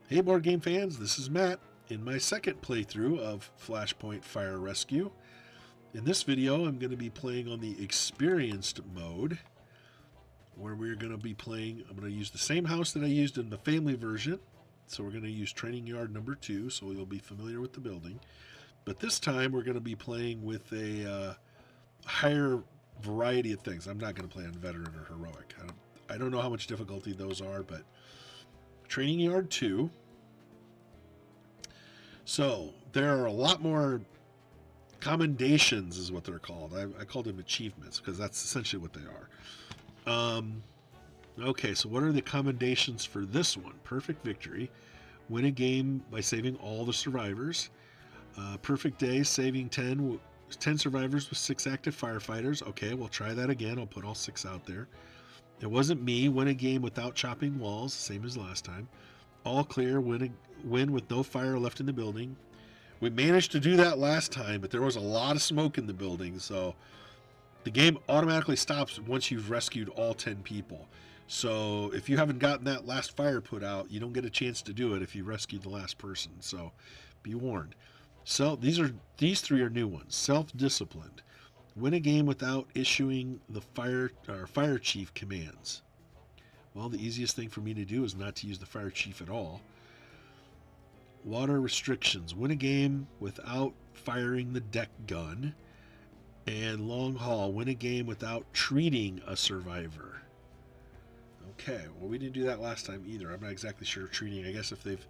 Hey board game fans, this is Matt in my second playthrough of Flashpoint Fire Rescue. In this video I'm going to be playing on the experienced mode where we're going to be playing, I'm going to use the same house that I used in the family version. So we're going to use training yard number 2 so you'll be familiar with the building. But this time we're going to be playing with a higher variety of things. I'm not going to play on veteran or heroic. I don't know how much difficulty those are, but training yard 2. So there are a lot more commendations is what they're called. I called them achievements because that's essentially what they are. Okay, so what are the commendations for this one? Perfect victory. Win a game by saving all the survivors. Perfect day, saving 10 survivors with 6 active firefighters. Okay, we'll try that again. I'll put all 6 out there. It wasn't me. Win a game without chopping walls, same as last time. All clear. Win with no fire left in the building. We managed to do that last time, but there was a lot of smoke in the building, so the game automatically stops once you've rescued all 10 people. So if you haven't gotten that last fire put out, you don't get a chance to do it if you rescued the last person. So be warned. So these 3 are new ones. Self-disciplined. Win a game without issuing the fire chief commands. Well, the easiest thing for me to do is not to use the fire chief at all. Water restrictions. Win a game without firing the deck gun. And long haul. Win a game without treating a survivor. Okay, well, we didn't do that last time either. I'm not exactly sure treating. I guess if they've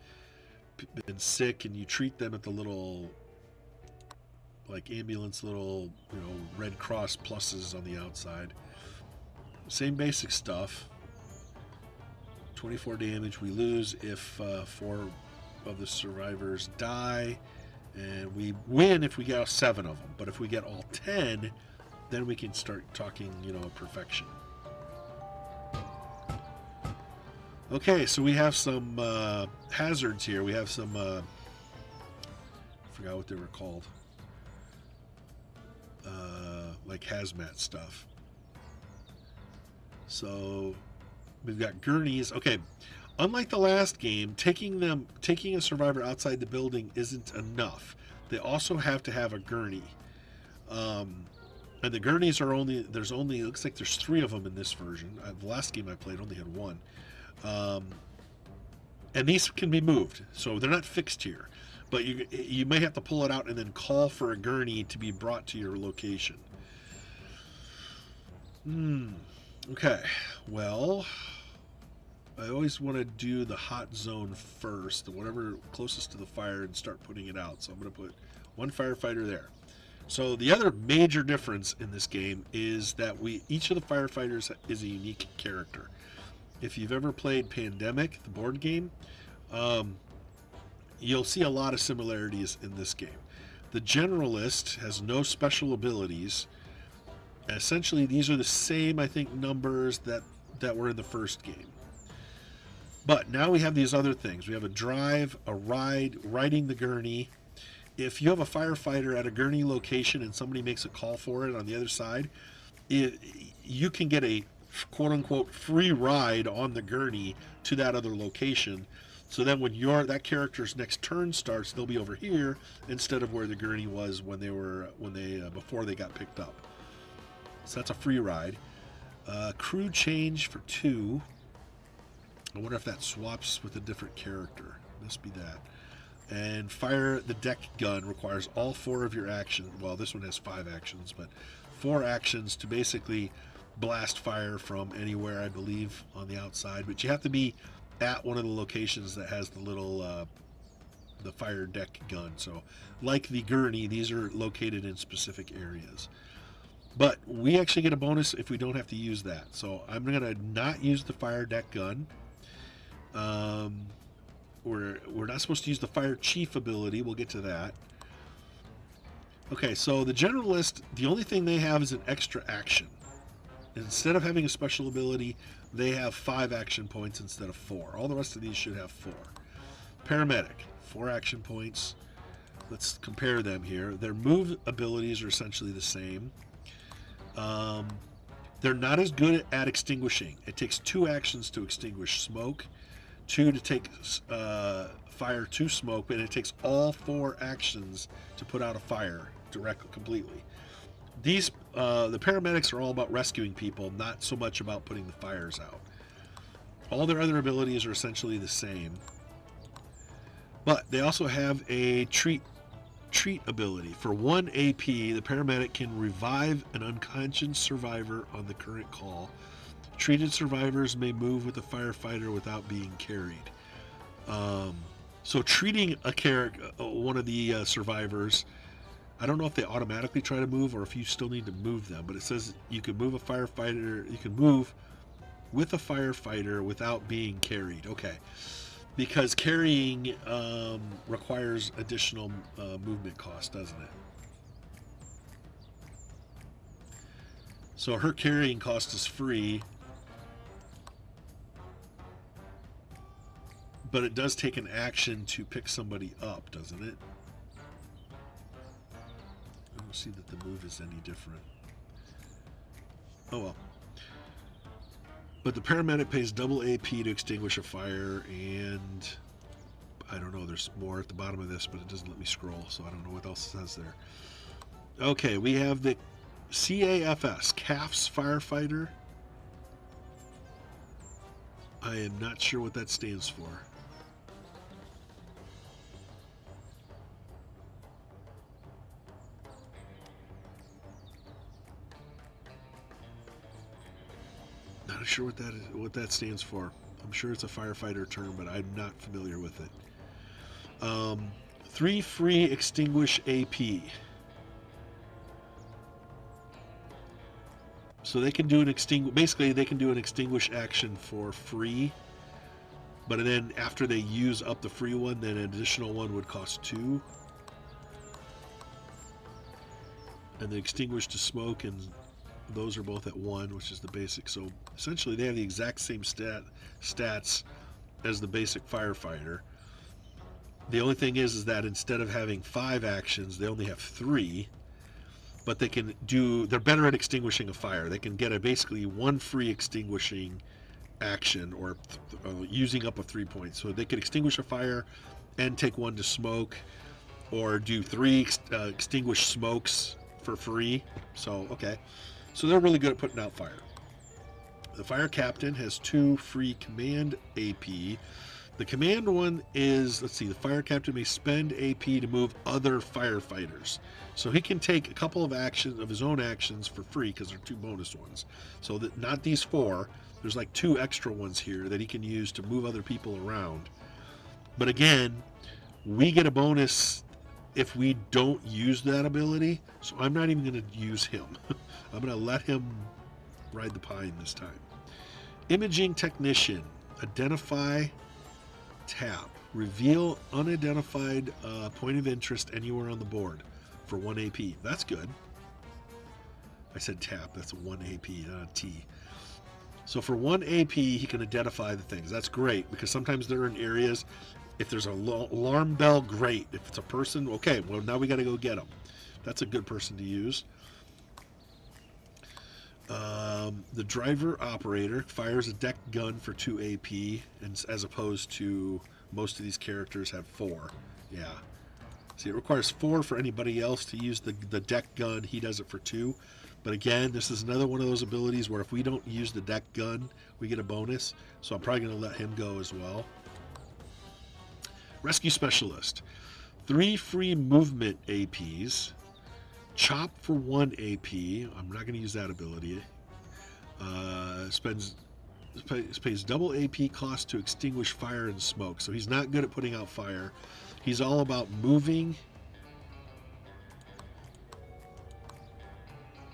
been sick and you treat them at the little, like, ambulance little, Red Cross pluses on the outside. Same basic stuff. 24 damage. We lose if 4 of the survivors die, and we win if we get 7 of them. But if we get all 10, then we can start talking, perfection. Okay, so we have some hazards here. We have some, I forgot what they were called, like hazmat stuff. So we've got gurneys. Okay, unlike the last game, taking a survivor outside the building isn't enough. They also have to have a gurney. And the gurneys are it looks like there's 3 of them in this version. The last game I played only had 1. And these can be moved, so they're not fixed here. But you may have to pull it out and then call for a gurney to be brought to your location. Okay, well, I always want to do the hot zone first, whatever closest to the fire, and start putting it out. So I'm going to put 1 firefighter there. So the other major difference in this game is that each of the firefighters is a unique character. If you've ever played Pandemic, the board game, you'll see a lot of similarities in this game. The Generalist has no special abilities. Essentially, these are the same, I think, numbers that were in the first game. But now we have these other things. We have a drive, a ride, riding the gurney. If you have a firefighter at a gurney location and somebody makes a call for it on the other side, you can get a quote-unquote free ride on the gurney to that other location. So then when that character's next turn starts, they'll be over here instead of where the gurney was before they got picked up. So that's a free ride. Crew change for 2. I wonder if that swaps with a different character. Must be that. And fire the deck gun requires all 4 of your actions. Well, this one has 5 actions, but 4 actions to basically blast fire from anywhere, I believe, on the outside. But you have to be at one of the locations that has the little the fire deck gun. So like the gurney, these are located in specific areas. But we actually get a bonus if we don't have to use that. So I'm going to not use the fire deck gun. We're not supposed to use the fire chief ability. We'll get to that. Okay, so the Generalist, the only thing they have is an extra action. Instead of having a special ability, they have 5 action points instead of 4. All the rest of these should have 4. Paramedic, 4 action points. Let's compare them here. Their move abilities are essentially the same. They're not as good at extinguishing. It takes 2 actions to extinguish smoke. 2 to take fire to smoke, and it takes all 4 actions to put out a fire directly, completely. These the paramedics are all about rescuing people, not so much about putting the fires out. All their other abilities are essentially the same, but they also have a treat ability. For 1 AP, the paramedic can revive an unconscious survivor on the current call. Treated survivors may move with the firefighter without being carried. So treating a one of the survivors, I don't know if they automatically try to move or if you still need to move them, but it says you can move a firefighter, you can move with a firefighter without being carried. Okay. Because carrying requires additional movement cost, doesn't it? So her carrying cost is free, but it does take an action to pick somebody up, doesn't it? I don't see that the move is any different. Oh well. But the paramedic pays double AP to extinguish a fire, and I don't know, there's more at the bottom of this, but it doesn't let me scroll, so I don't know what else it says there. Okay, we have the CAFS, CAFS firefighter. I am not sure what that stands for. Not sure what that stands for. I'm sure it's a firefighter term, but I'm not familiar with it. 3 free extinguish AP. So they can do an basically they can do an extinguish action for free, but then after they use up the free one, then an additional one would cost 2. And the extinguish to smoke, and those are both at 1, which is the basic. So essentially they have the exact same stats as the basic firefighter. The only thing is that instead of having 5 actions, they only have 3. But they're better at extinguishing a fire. They can get basically 1 free extinguishing action, or using up of 3 points. So they could extinguish a fire and take 1 to smoke, or do 3 extinguished smokes for free. So, okay. So they're really good at putting out fire. The fire captain has 2 free command AP. The command one is, let's see, the fire captain may spend AP to move other firefighters. So he can take a couple of actions of his own actions for free because they're 2 bonus ones. So that not these 4, there's like 2 extra ones here that he can use to move other people around. But again, we get a bonus if we don't use that ability. So I'm not even going to use him. I'm going to let him ride the pine this time. Imaging technician, identify, tap, reveal unidentified point of interest anywhere on the board for 1 AP. That's good. I said tap, that's a 1 AP, not a T. So for 1 AP, he can identify the things. That's great, because sometimes they're in areas, if there's an alarm bell, great. If it's a person, okay, well now we got to go get them. That's a good person to use. The driver operator fires a deck gun for 2 AP, and as opposed to most of these characters have 4. Yeah. See, it requires 4 for anybody else to use the deck gun. He does it for 2. But again, this is another one of those abilities where if we don't use the deck gun, we get a bonus. So I'm probably going to let him go as well. Rescue specialist. 3 free movement APs. Chop for 1 AP. I'm not going to use that ability. Pays double AP cost to extinguish fire and smoke. So he's not good at putting out fire. He's all about moving.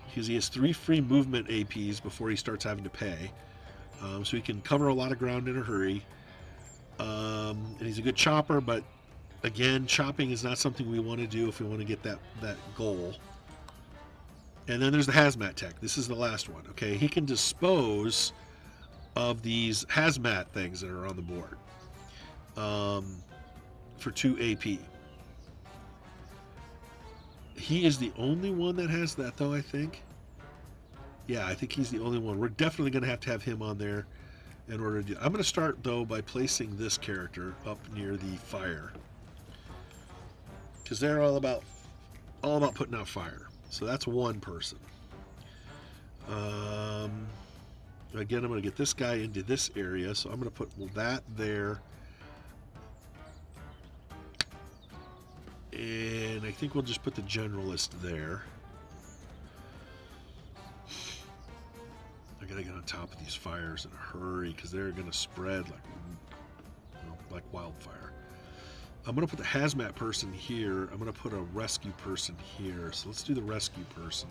Because he has 3 free movement APs before he starts having to pay. So he can cover a lot of ground in a hurry. And he's a good chopper, but again, chopping is not something we want to do if we want to get that goal. And then there's the hazmat tech. This is the last one. Okay, he can dispose of these hazmat things that are on the board for 2 AP. He is the only one that has that, though, I think. Yeah, I think he's the only one. We're definitely going to have him on there in order to do. I'm going to start though by placing this character up near the fire because they're all about putting out fire. So that's one person. Again, I'm going to get this guy into this area, so I'm going to put that there. And I think we'll just put the generalist there. I got to get on top of these fires in a hurry because they're going to spread like wildfire. I'm going to put the hazmat person here. I'm going to put a rescue person here. So let's do the rescue person.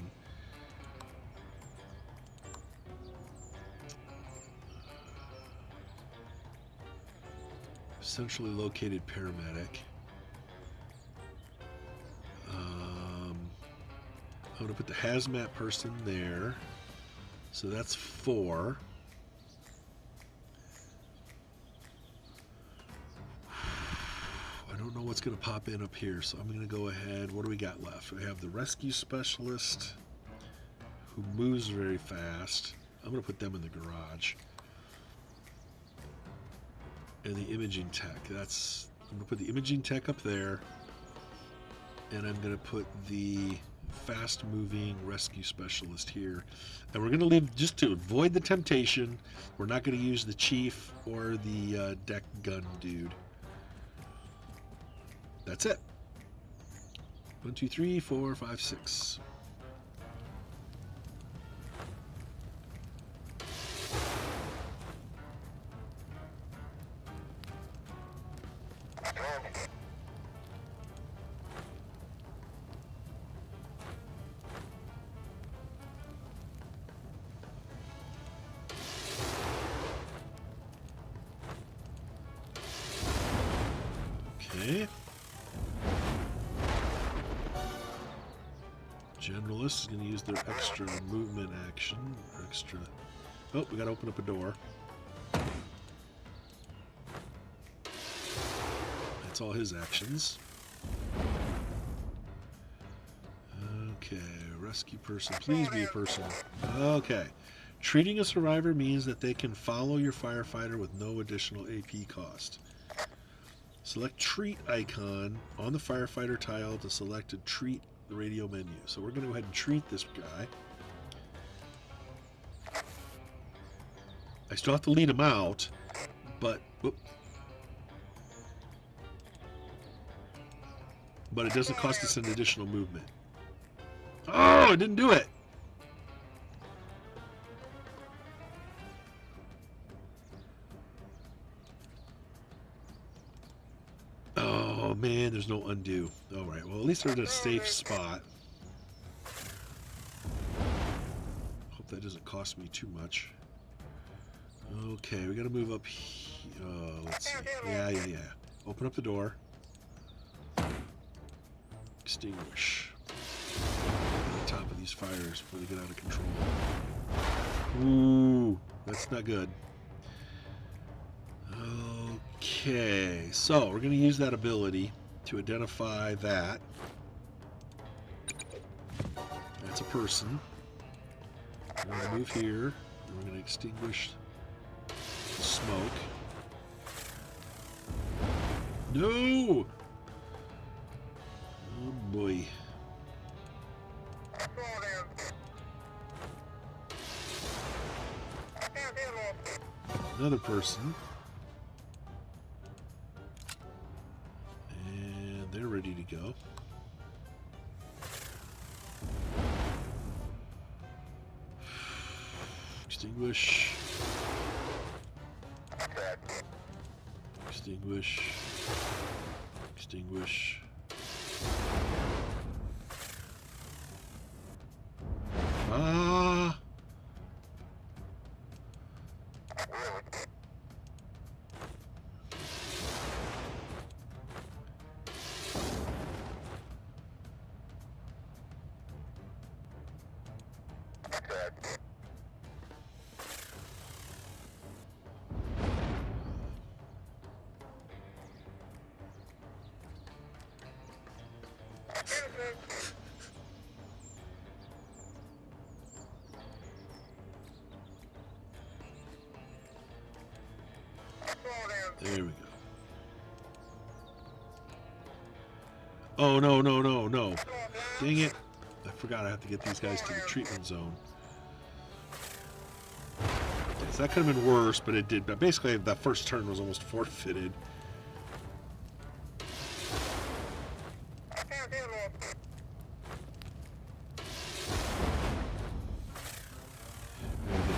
Centrally located paramedic. I'm going to put the hazmat person there. So that's 4. I don't know what's going to pop in up here, so I'm going to go ahead. What do we got left? We have the rescue specialist who moves very fast. I'm going to put them in the garage. And the imaging tech. I'm going to put the imaging tech up there. And I'm going to put the fast-moving rescue specialist here. And we're going to leave, just to avoid the temptation, we're not going to use the chief or the deck gun dude. That's it. 1, 2, 3, 4, 5, 6. Okay. Generalist is going to use their extra movement action. Extra. Oh, we got to open up a door. That's all his actions. Okay, rescue person. Please be a person. Okay. Treating a survivor means that they can follow your firefighter with no additional AP cost. Select treat icon on the firefighter tile to select a treat radio menu. So we're going to go ahead and treat this guy. I still have to lead him out, but it doesn't cost us an additional movement. Oh, I didn't do it. Oh man, there's no undo. All right, well at least they're in a safe spot. Hope that doesn't cost me too much. Okay, we got to move up here. Let's see. Yeah. Open up the door. Extinguish. On the top of these fires before they get out of control. Ooh, that's not good. Okay, so we're going to use that ability to identify that. That's a person. We're going to move here. And we're going to extinguish the smoke. No! Oh boy. Another person. And they're ready to go. Extinguish. Extinguish. Extinguish. Ah! Oh, no, no, no, no. Dang it. I forgot I have to get these guys to the treatment zone. Okay, so that could have been worse, but it did. But basically, that first turn was almost forfeited. Get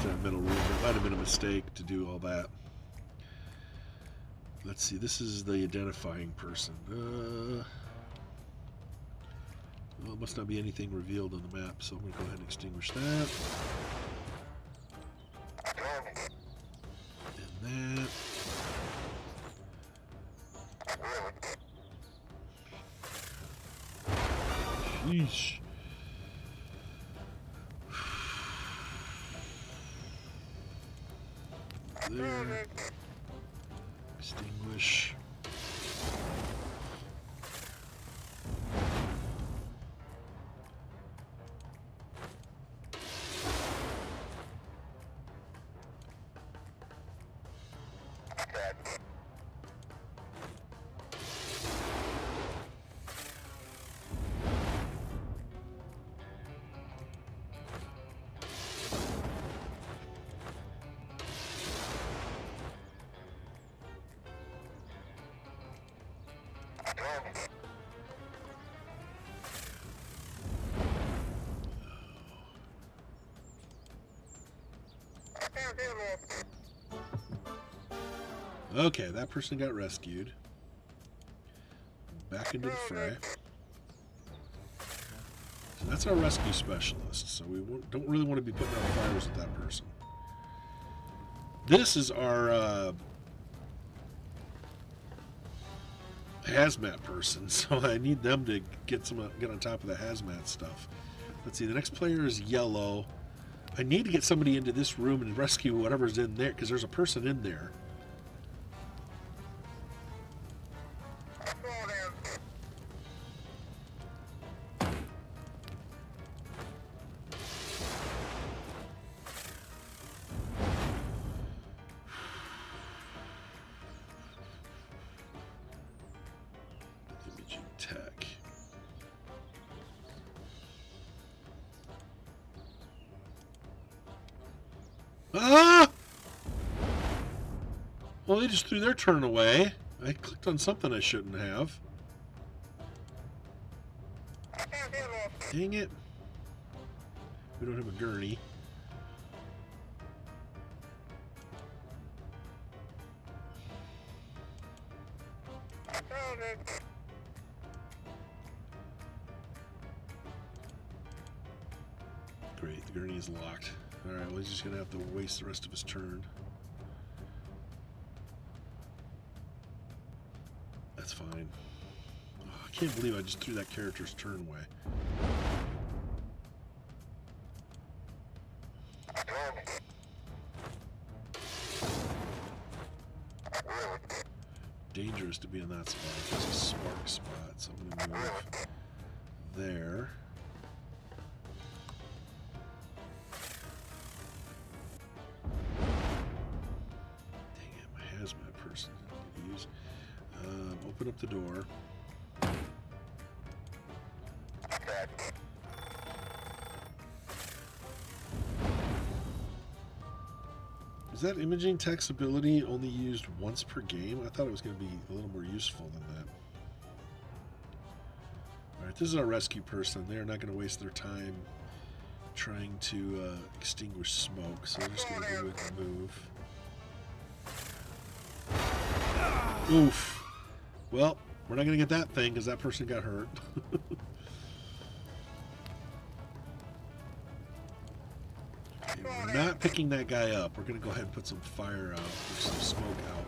to that middle room. It might have been a mistake to do all that. Let's see. This is the identifying person. Well, it must not be anything revealed on the map, so I'm going to go ahead and extinguish that. And that. Sheesh. There. Extinguish. Okay, that person got rescued. Back into the fray. So that's our rescue specialist, so we don't really want to be putting out fires with that person. This is our hazmat person, so I need them to get on top of the hazmat stuff. Let's see, the next player is yellow. I need to get somebody into this room and rescue whatever's in there, because there's a person in there. Imaging tech. Ah! Well, they just threw their turn away. I clicked on something I shouldn't have. Dang it. We don't have a gurney. Great, the gurney is locked. Alright, well, he's just going to have to waste the rest of his turn. That's fine. Oh, I can't believe I just threw that character's turn away. Dangerous to be in that spot. It's a spark spot, so I'm going to move there. Dang it, my hazmat person didn't use. Open up the door. Is that imaging tech's ability only used once per game? I thought it was going to be a little more useful than that. Alright, this is our rescue person. They're not going to waste their time trying to extinguish smoke, so we're just going to go ahead and move. Oof. Well, we're not going to get that thing because that person got hurt. Okay, we're not picking that guy up. We're going to go ahead and put some fire out, or some smoke out.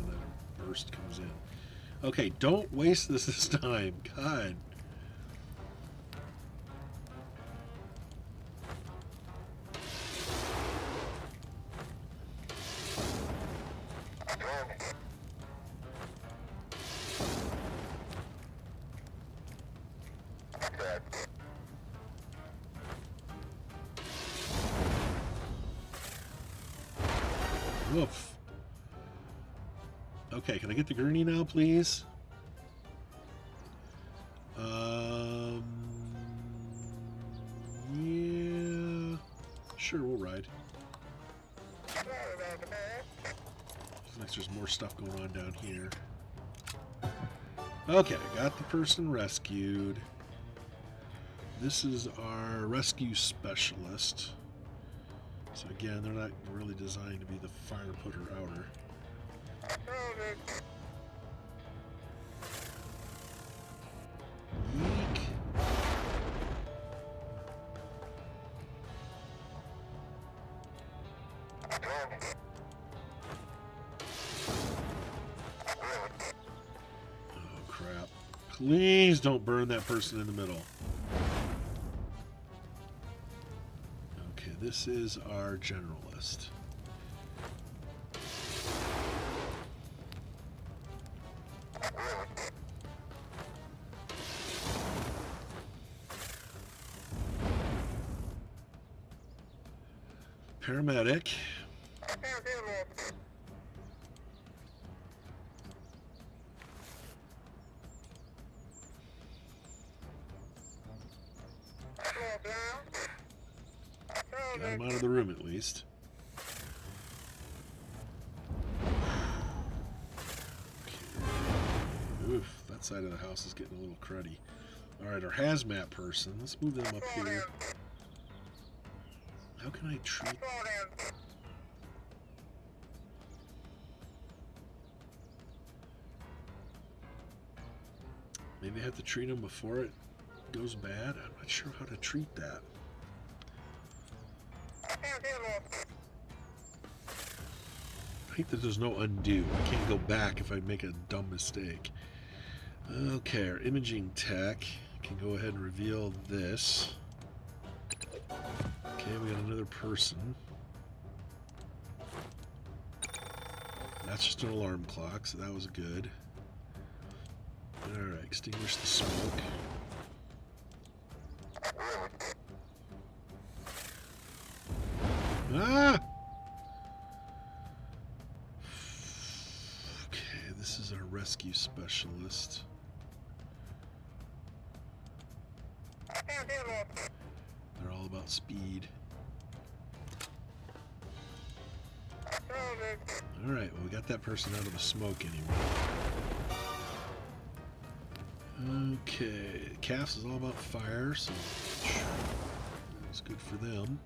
Another burst comes in. Okay, don't waste this time. God. Woof. Okay, can I get the gurney now, please? Yeah. Sure, we'll ride. Looks like there's more stuff going on down here. Okay, got the person rescued. This is our rescue specialist. So again, they're not really designed to be the fire putter outer. Yeek. Oh crap. Please don't burn that person in the middle. Okay, this is our generalist. Paramedic. Got him out of the room at least. Okay. Oof, that side of the house is getting a little cruddy. Alright, our hazmat person. Let's move them up here. How can I treat... Maybe I have to treat them before it goes bad? I'm not sure how to treat that. I think that there's no undo. I can't go back if I make a dumb mistake. Okay, our imaging tech can go ahead and reveal this. Okay, we got another person. That's just an alarm clock, so that was good. Alright, extinguish the smoke. Ah! Okay, this is our rescue specialist. They're all about speed. Alright, well we got that person out of the smoke anyway. Okay, CAFS is all about fire, so that's good for them.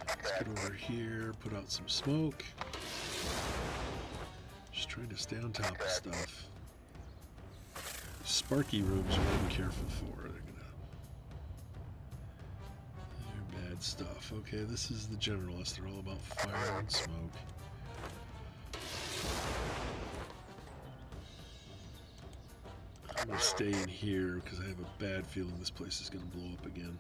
Let's get over here, put out some smoke. Just trying to stay on top of stuff. Sparky rooms are what I'm careful for. They're bad stuff. Okay, this is the generalist. They're all about fire and smoke. I'm going to stay in here because I have a bad feeling this place is going to blow up again.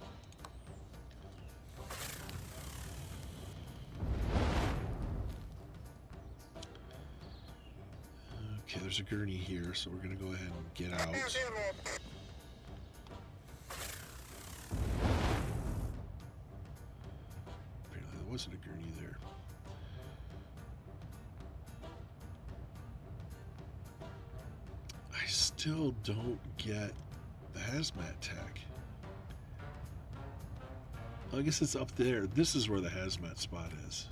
Okay, there's a gurney here, so we're going to go ahead and get out. Apparently there wasn't a gurney there. I still don't get the hazmat tech. Well, I guess it's up there. This is where the hazmat spot is.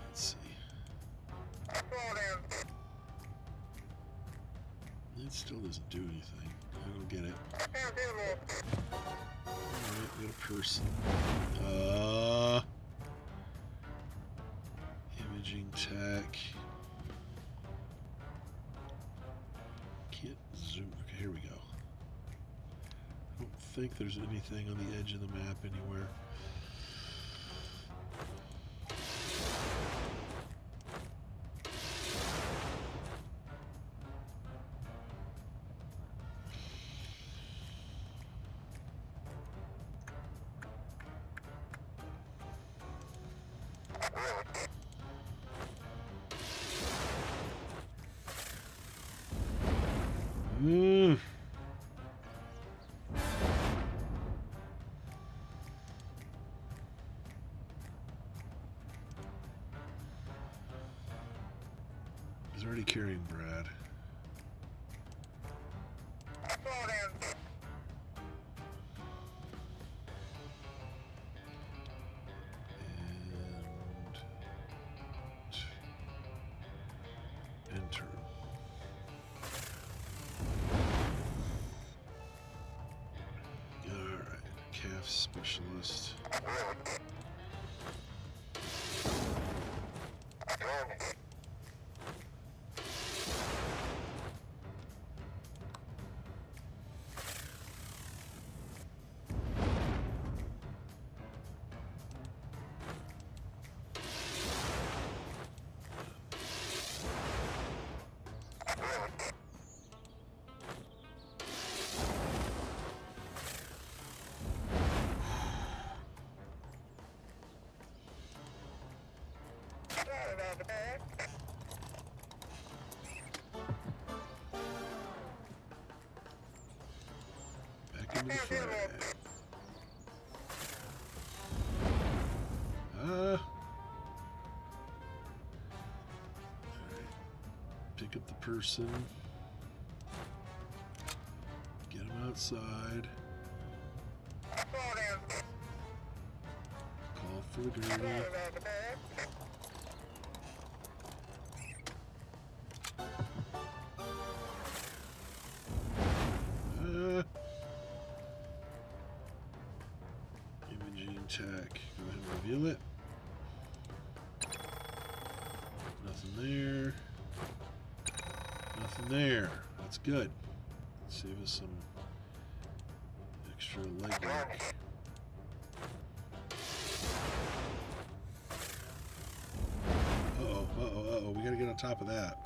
Let's see. It still doesn't do anything. I don't get it. Alright, we got a person. Imaging tech. Can't zoom. Okay, here we go. I don't think there's anything on the edge of the map anywhere. He's already carrying Brad. And enter. Alright, calf specialist. Back into the fray. Alright. Pick up the person. Get him outside. Call for the gurney. Imaging tech. Go ahead and reveal it. Nothing there. Nothing there. That's good. Save us some extra legwork. Uh-oh, uh-oh, uh-oh. We gotta get on top of that.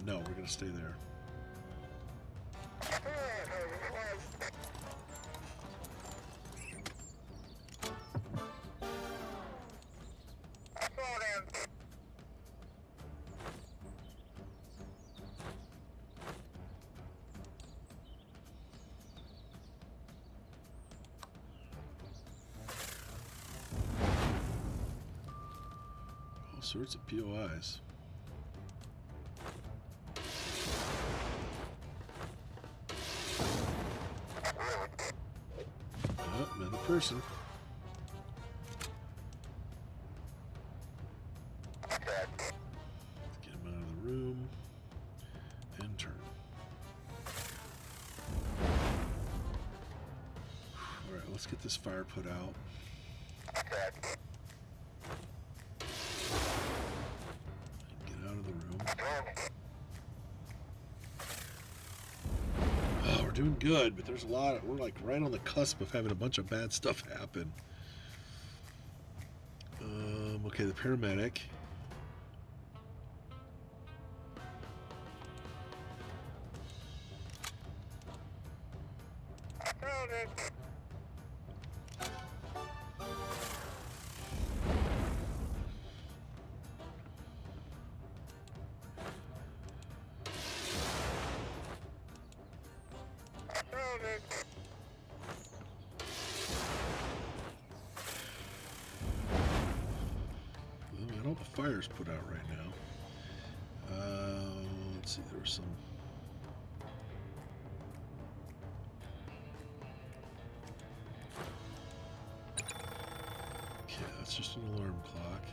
No, we're gonna stay there. All sorts of POIs. Oh, another person. Let's get him out of the room and turn. Alright, let's get this fire put out. Oh, we're doing good, but there's a lot of, we're like right on the cusp of having a bunch of bad stuff happen. Okay, the paramedic. I know the fire's put out right now. Let's see, there was some. Okay, that's just an alarm clock.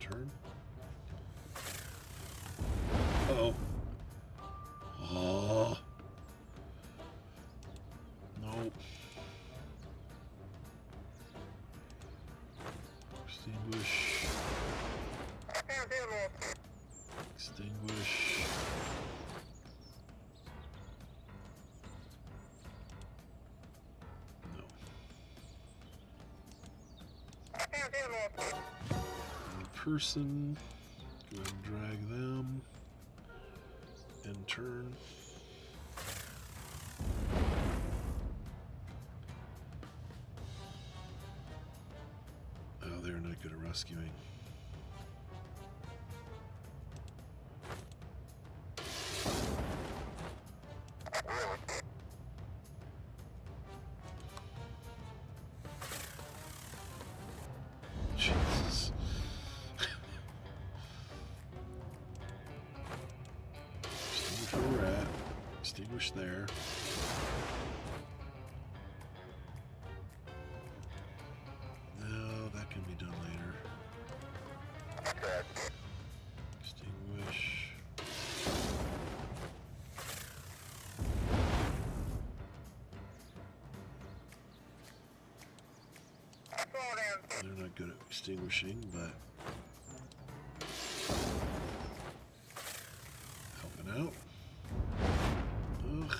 Turn. Uh-oh. Oh. Nope. Extinguish. Extinguish. No. Person, go ahead and drag them and turn. they're not good at rescuing. Jesus. Extinguish where we're at. Extinguish there. No, that can be done later. Extinguish. They're not good at extinguishing, but helping out. Ugh.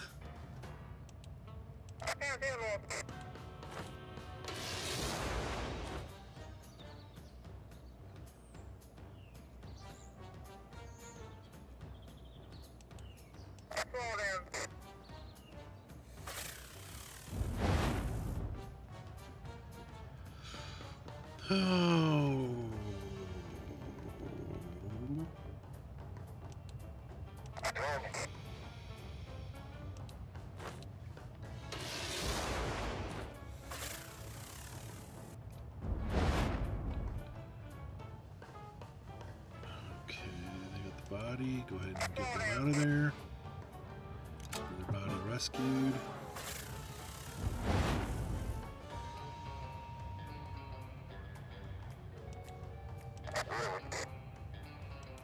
Oh. Okay, they got the body. Go ahead and get them out of there. Get their body rescued.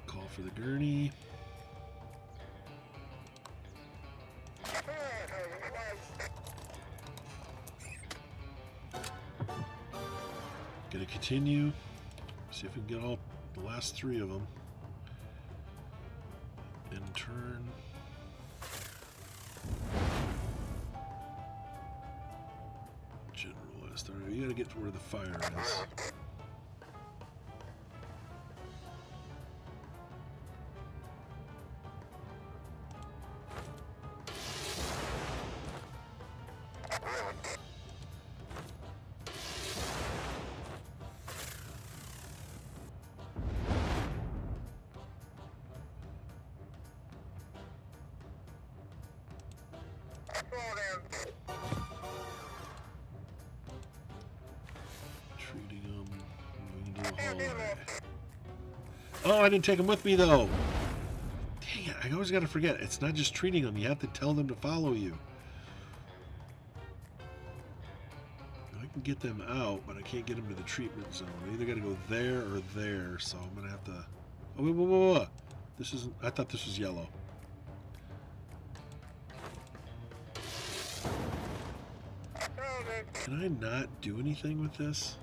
Call for the gurney. Gonna continue. See if we can get all the last 3 of them. In turn. Generalist. Alright, you gotta get to where the fire is. Treating them. We can do a hallway. Oh, I didn't take them with me though. Dang it! I always gotta forget. It's not just treating them. You have to tell them to follow you. I can get them out, but I can't get them to the treatment zone. I either gotta go there or there. So I'm gonna have to. Oh, wait. This isn't. I thought this was yellow. Can I not do anything with this?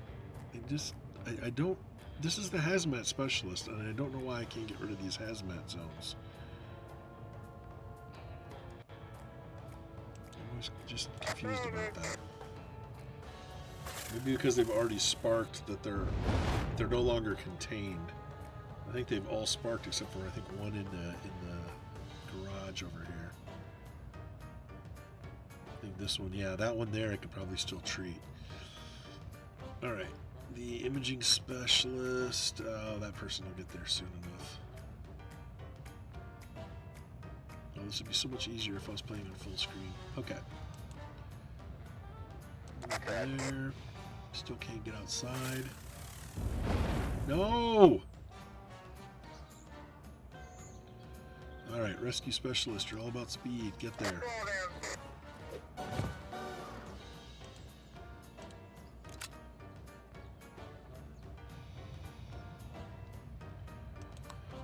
I don't. This is the hazmat specialist, and I don't know why I can't get rid of these hazmat zones. I'm always just confused about that. Maybe because they've already sparked that they're no longer contained. I think they've all sparked except for I think one in the garage over here. I think this one, yeah, that one there I could probably still treat. All right. The imaging specialist, that person will get there soon enough. Oh, this would be so much easier if I was playing on full screen. Okay. There. Still can't get outside. No! Alright, rescue specialist, you're all about speed. Get there.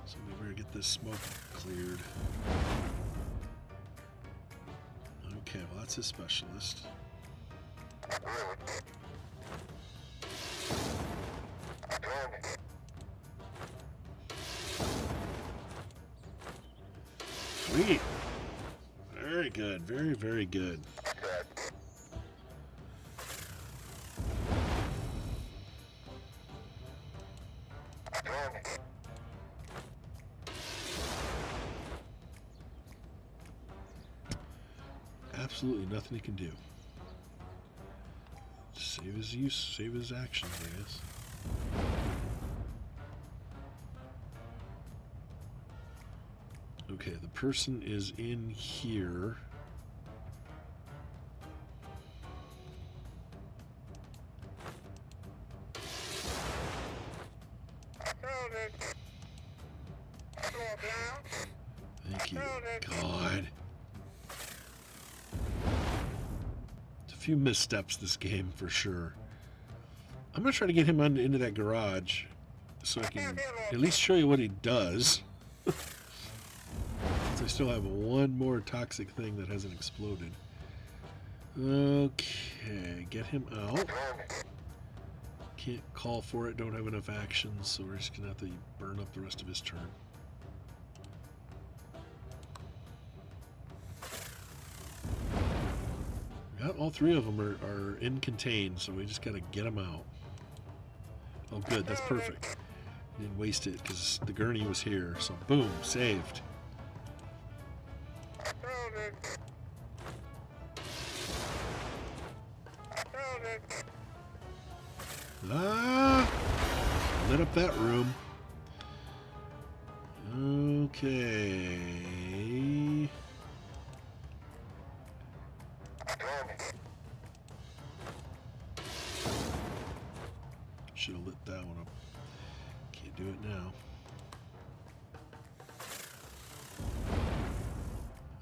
So we better get this smoke cleared. Okay, well that's his specialist. Sweet. Very good. Very, very good. Absolutely nothing he can do. Save his use, save his actions, I guess. Okay, the person is in here. Thank you, God. It's a few missteps this game for sure. I'm gonna try to get him into that garage so I can at least show you what he does. Since I still have one more toxic thing that hasn't exploded. Okay, get him out. Can't call for it, don't have enough actions, so we're just gonna have to burn up the rest of his turn. Got all three of them are in contained, so we just gotta get them out. Oh good, that's perfect. Didn't waste it because the gurney was here, so boom, saved. Ah! Lit up that room. Okay. Should have lit that one up. Can't do it now.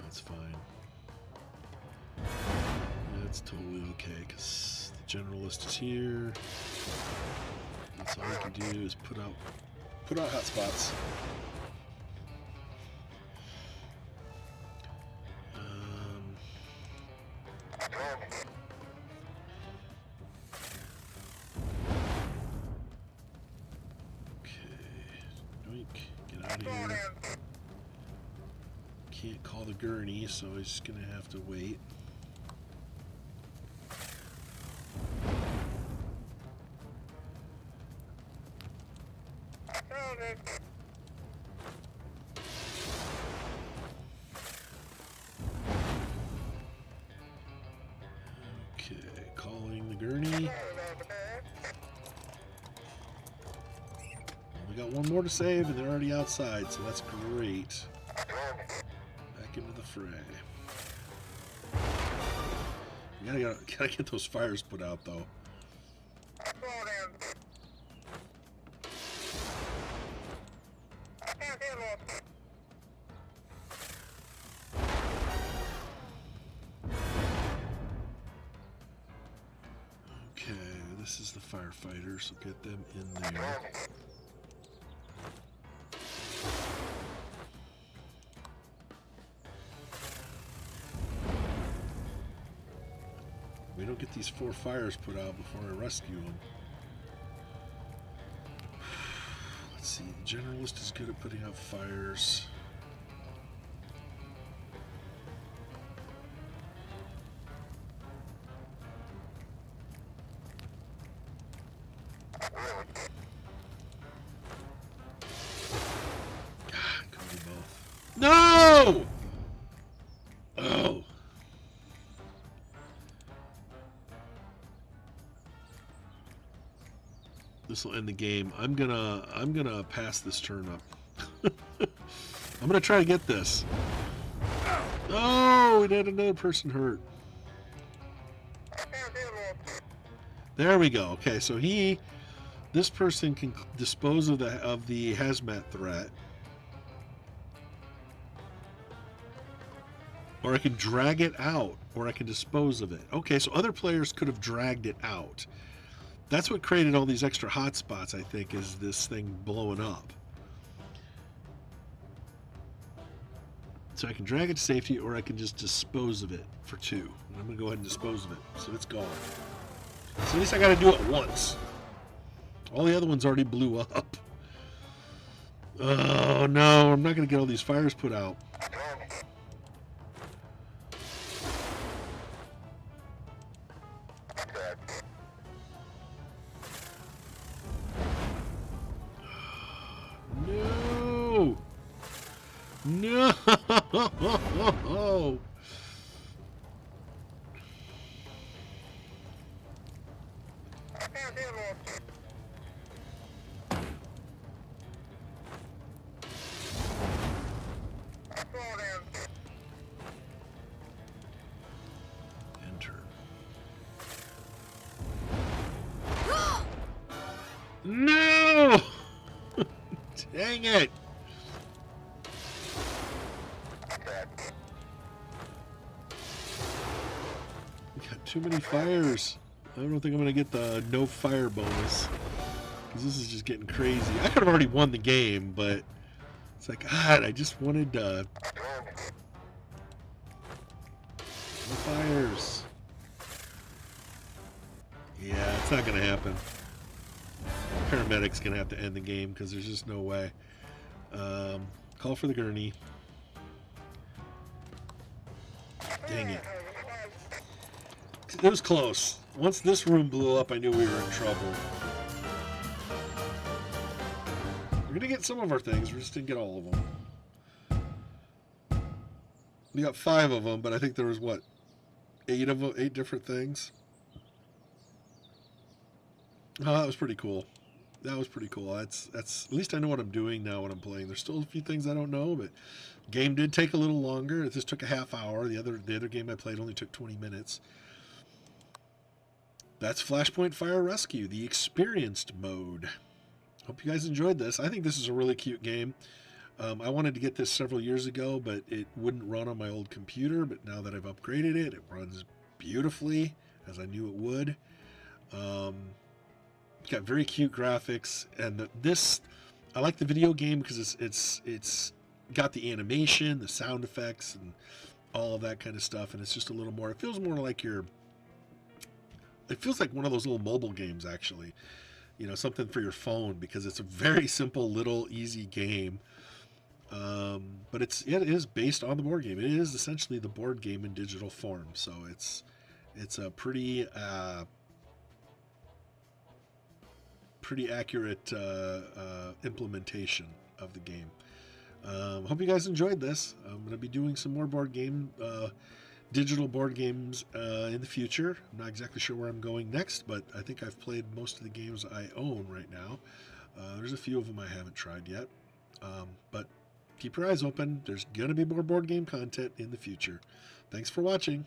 That's fine. That's totally okay because the generalist is here. That's all we can do is put out hotspots. Can't call the gurney, so he's just gonna have to wait. Okay, calling the gurney. We got one more to save, and they're already outside, so that's great. Back into the fray. We gotta get those fires put out, though. Okay, this is the firefighters, so get them in there. We don't get these 4 fires put out before I rescue them. Let's see, the generalist is good at putting out fires. God, couldn't do both. No! Oh. This will end the game. I'm gonna pass this turn up. I'm gonna try to get this. Oh, we had another person hurt. There we go. Okay, so this person can dispose of the hazmat threat, or I can drag it out, or I can dispose of it. Okay, so other players could have dragged it out. That's what created all these extra hotspots, I think, is this thing blowing up. So I can drag it to safety, or I can just dispose of it for 2. And I'm going to go ahead and dispose of it. So it's gone. So at least I got to do it once. All the other ones already blew up. Oh, no. I'm not going to get all these fires put out. No! No! Dang it! We got too many fires. I don't think I'm gonna get the no fire bonus. Because this is just getting crazy. I could have already won the game, but it's like, God, I just wanted no fires. Yeah, it's not gonna happen. Paramedic's gonna have to end the game because there's just no way. Call for the gurney. Dang it. It was close. Once this room blew up, I knew we were in trouble. We're gonna get some of our things, we just didn't get all of them. We got 5 of them, but I think there was, what, 8 of them, 8 different things? Oh, that was pretty cool. That was pretty cool. That's at least I know what I'm doing now when I'm playing. There's still a few things I don't know, but game did take a little longer. This took a half hour. The other game I played only took 20 minutes. That's Flashpoint Fire Rescue, the experienced mode. Hope you guys enjoyed this. I think this is a really cute game. I wanted to get this several years ago, but it wouldn't run on my old computer. But now that I've upgraded it, it runs beautifully, as I knew it would. It's got very cute graphics, and I like the video game because it's got the animation, the sound effects, and all of that kind of stuff. And it's just a little more. It feels more like It feels like one of those little mobile games, actually. You know, something for your phone, because it's a very simple, little, easy game. But it is based on the board game. It is essentially the board game in digital form. So it's a pretty accurate implementation of the game. Hope you guys enjoyed this. I'm going to be doing some more digital board games in the future. I'm not exactly sure where I'm going next, but I think I've played most of the games I own right now. There's a few of them I haven't tried yet, but keep your eyes open. There's going to be more board game content in the future. Thanks for watching.